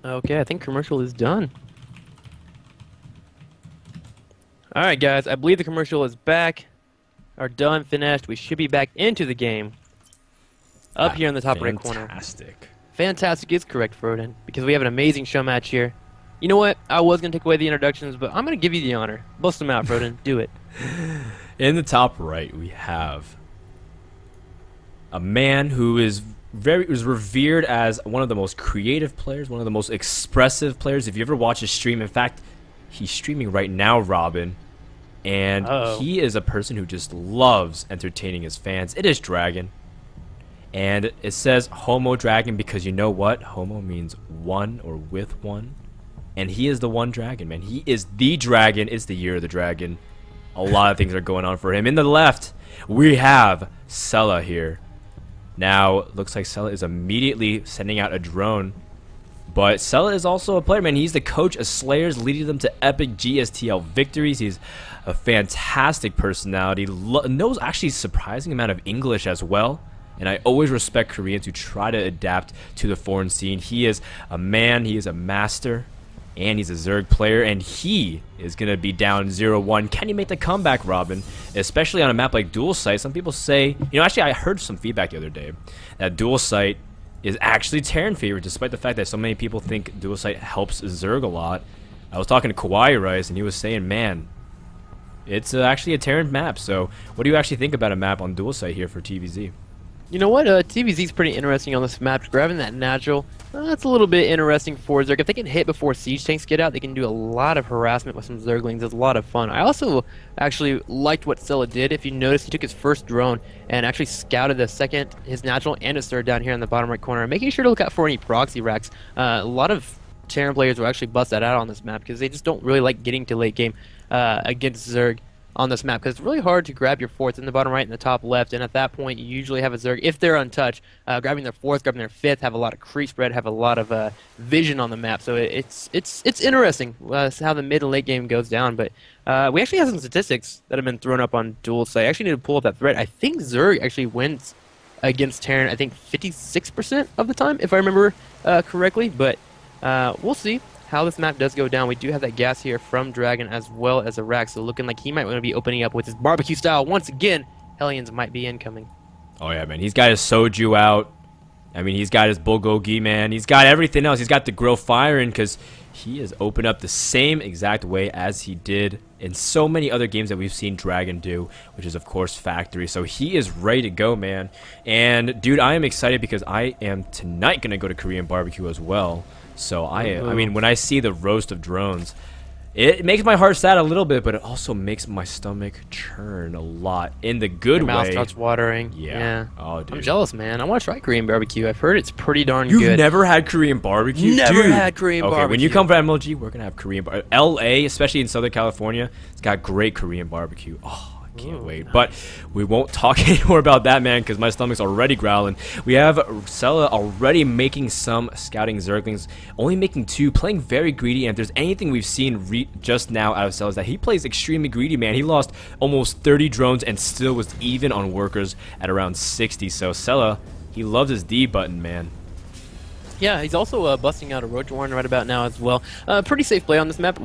Okay, I think commercial is done. All right, guys, I believe the commercial is back. Are done, finished. We should be back into the game. Up here in the top right corner. Fantastic. Fantastic is correct, Froden, because we have an amazing show match here. You know what? I was going to take away the introductions, but I'm going to give you the honor. Bust them out, Froden. Do it. In the top right, we have a man who is revered as one of the most creative players, one of the most expressive players. If you ever watch his stream, in fact, he's streaming right now, Robin, and he is a person who just loves entertaining his fans. It is Dragon, and it says Homo Dragon because you know what? Homo means one or with one, and he is the one dragon, man. He is the dragon. It's the year of the dragon. A lot of things are going on for him. In the left, we have Cella here. Now, looks like Cella is immediately sending out a drone. But Cella is also a player, man. He's the coach of Slayers, leading them to epic GSTL victories. He's a fantastic personality. Knows actually a surprising amount of English as well. And I always respect Koreans who try to adapt to the foreign scene. He is a man. He is a master. And he's a Zerg player, and he is going to be down 0-1. Can he make the comeback, Robin? Especially on a map like Dual Sight. Some people say, you know, actually I heard some feedback the other day that Dual Sight is actually Terran favorite, despite the fact that so many people think Dual Sight helps Zerg a lot. I was talking to Kawaii Rice, and he was saying, man, it's actually a Terran map. So what do you actually think about a map on Dual Sight here for TVZ? You know what? TVZ is pretty interesting on this map. Grabbing that natural, that's a little bit interesting for Zerg. If they can hit before siege tanks get out, they can do a lot of harassment with some Zerglings. It's a lot of fun. I also actually liked what Cella did. If you notice, he took his first drone and actually scouted the second, his natural, and his third down here in the bottom right corner, making sure to look out for any proxy racks. A lot of Terran players will actually bust that out on this map because they just don't really like getting to late game against Zerg on this map, because it's really hard to grab your fourth in the bottom right and the top left, and at that point you usually have a Zerg, if they're untouched, grabbing their fourth, grabbing their fifth, have a lot of creep spread, have a lot of vision on the map. So it's interesting how the mid and late game goes down. But we actually have some statistics that have been thrown up on Dual Sight. I actually need to pull up that thread. I think Zerg actually wins against Terran, I think 56% of the time, if I remember correctly, but we'll see how this map does go down. We do have that gas here from Dragon as well as a rack, so looking like he might want to be opening up with his barbecue style once again. Hellions might be incoming. Oh yeah, man. He's got his Soju out. I mean, he's got his Bulgogi, man. He's got everything else. He's got the grill firing because he has opened up the same exact way as he did in so many other games that we've seen Dragon do, which is, of course, Factory. So he is ready to go, man. And, dude, I am excited because I am tonight going to go to Korean barbecue as well. So I mean, when I see the roast of drones, it makes my heart sad a little bit, but it also makes my stomach churn a lot in the good way. Your mouth starts watering. Yeah. Oh, dude. I'm jealous, man. I want to try Korean barbecue. I've heard it's pretty darn You've good. You've never had Korean barbecue? Never Dude. had Korean barbecue. Okay, when you come from MLG, we're going to have Korean barbecue. LA, especially in Southern California, it's got great Korean barbecue. Oh, I can't wait. Nice. But we won't talk anymore about that, man, because my stomach's already growling. We have Cella already making some scouting Zerglings, only making 2, playing very greedy. And if there's anything we've seen just now out of Cella is that he plays extremely greedy, man. He lost almost 30 drones and still was even on workers at around 60. So Cella, he loves his D button, man. Yeah, he's also busting out a Roach Warren right about now as well. Pretty safe play on this map.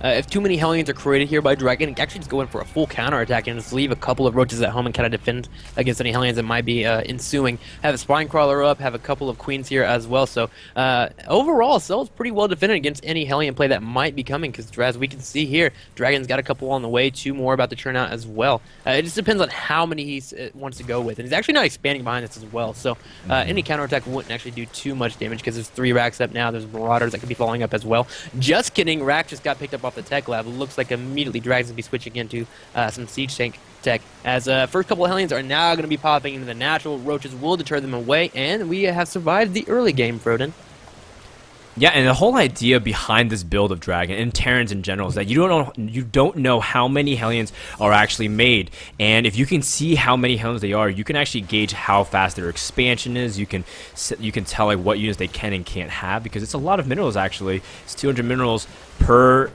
If too many Hellions are created here by Dragon, he can actually just go in for a full counterattack and just leave a couple of Roaches at home and kind of defend against any Hellions that might be ensuing. Have a Spine Crawler up, have a couple of Queens here as well. So overall, Cella's pretty well defended against any Hellion play that might be coming, because as we can see here, Dragon's got a couple on the way, 2 more about to turn out as well. It just depends on how many he wants to go with. And he's actually not expanding behind this as well. So any counterattack wouldn't actually do too much damage, because there's 3 racks up now. There's Marauders that could be falling up as well. Just kidding, Rack just got picked up off the tech lab. Looks like immediately Dragon's going to be switching into some siege tank tech, as first couple of Hellions are now going to be popping into the natural. Roaches will deter them away, and we have survived the early game, Froden. Yeah, and the whole idea behind this build of Dragon and Terrans in general is that you don't know how many Hellions are actually made, and if you can see how many Hellions they are, you can actually gauge how fast their expansion is. You can tell like what units they can and can't have, because it's a lot of minerals. Actually, it's 200 minerals per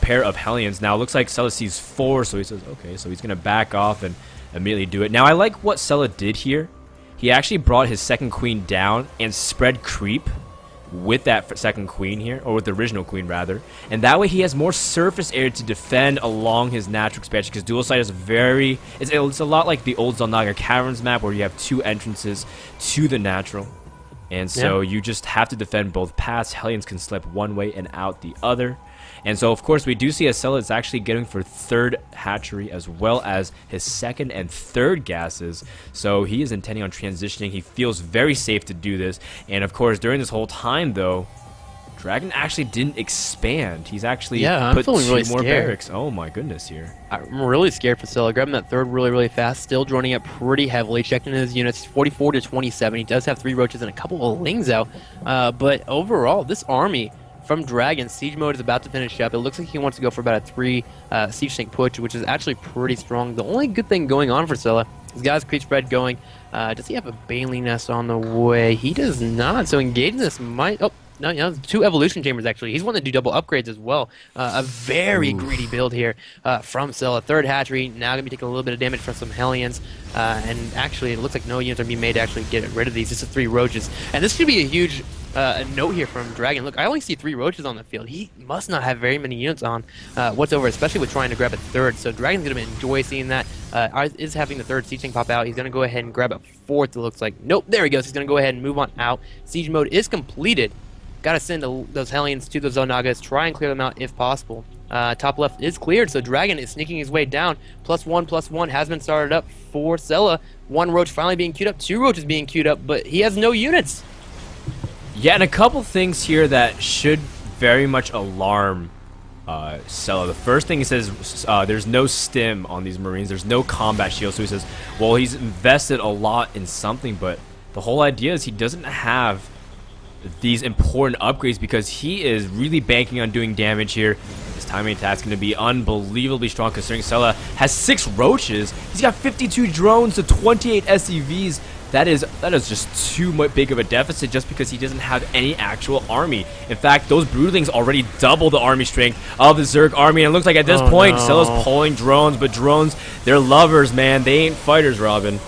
pair of Hellions. Now it looks like Cella sees 4, so he says okay, so he's gonna back off and immediately do it. Now I like what Cella did here. He actually brought his second queen down and spread creep with that second queen here, or with the original queen rather, and that way he has more surface area to defend along his natural expansion, because dual side is it's a lot like the old Zelnaga Caverns map where you have 2 entrances to the natural, and so you just have to defend both paths. Hellions can slip one way and out the other. And so, of course, we do see a Cella is actually getting for 3rd hatchery as well as his 2nd and 3rd gases. So he is intending on transitioning. He feels very safe to do this. And, of course, during this whole time, though, Dragon actually didn't expand. He's actually put 2 really more scared. barracks. Oh, my goodness here. I'm really scared for Cella. Grabbing that 3rd really, really fast. Still joining up pretty heavily. Checking his units. 44 to 27. He does have 3 roaches and a couple of lings out. But overall, this army from Dragon, siege mode is about to finish up. It looks like he wants to go for about a 3 siege tank push, which is actually pretty strong. The only good thing going on for Cella, he's got his creep spread going. Does he have a Bailey nest on the way? He does not. So engaging this might... Oh, no, 2 evolution chambers actually. He's wanting to do double upgrades as well. A very greedy build here from Cella. 3rd hatchery, now going to be taking a little bit of damage from some Hellions. And actually, it looks like no units are being made to actually get rid of these. Just the 3 roaches. And this should be a huge... a note here from Dragon. Look, I only see 3 roaches on the field. He must not have very many units on whatsoever, especially with trying to grab a 3rd. So Dragon's going to enjoy seeing that. Is having the 3rd siege tank pop out. He's going to go ahead and grab a 4th, it looks like. Nope, there he goes. He's going to go ahead and move on out. Siege mode is completed. Got to send those Hellions to those Zelnagas. Try and clear them out if possible. Top left is cleared, so Dragon is sneaking his way down. +1/+1 has been started up for Cella. 1 roach finally being queued up. 2 roaches being queued up, but he has no units. Yeah, and a couple things here that should very much alarm Cella. The first thing he says, there's no stim on these Marines. There's no combat shield. So he says, well, he's invested a lot in something, but the whole idea is he doesn't have these important upgrades because he is really banking on doing damage here. His timing attack is going to be unbelievably strong considering Cella has 6 roaches. He's got 52 drones to 28 SCVs. That is just too big of a deficit just because he doesn't have any actual army. In fact, those broodlings already double the army strength of the Zerg army. And it looks like at this point, Cella's pulling drones, but drones, they're lovers, man. They ain't fighters, Robin.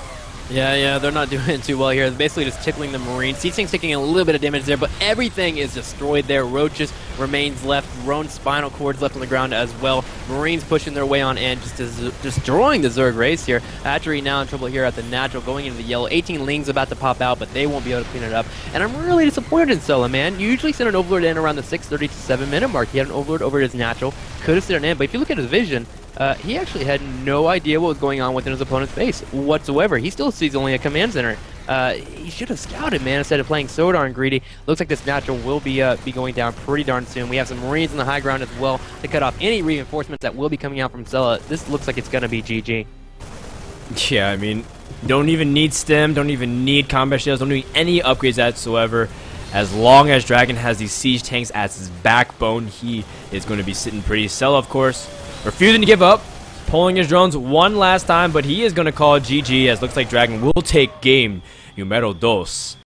Yeah, they're not doing too well here. They're basically just tickling the Marines. Siege tank's taking a little bit of damage there, but everything is destroyed there. Roaches remains left. Drone spinal cords left on the ground as well. Marines pushing their way on in, just destroying the Zerg race here. Hatchery now in trouble here at the natural, going into the yellow. 18 lings about to pop out, but they won't be able to clean it up. And I'm really disappointed in Cella, man. You usually send an Overlord in around the 6:30 to 7-minute mark. He had an Overlord over his natural. Could have sent it in, but if you look at his vision, he actually had no idea what was going on within his opponent's base whatsoever. He still sees only a command center. He should have scouted, man, instead of playing so darn greedy. Looks like this natural will be going down pretty darn soon. We have some Marines in the high ground as well to cut off any reinforcements that will be coming out from Cella. This looks like it's going to be GG. Yeah, I mean, don't even need stim, don't even need combat shields, don't need any upgrades whatsoever. As long as Dragon has these siege tanks as his backbone, he is going to be sitting pretty. Cella, of course, refusing to give up, pulling his drones one last time, but he is going to call it GG, as looks like Dragon will take game numero dos.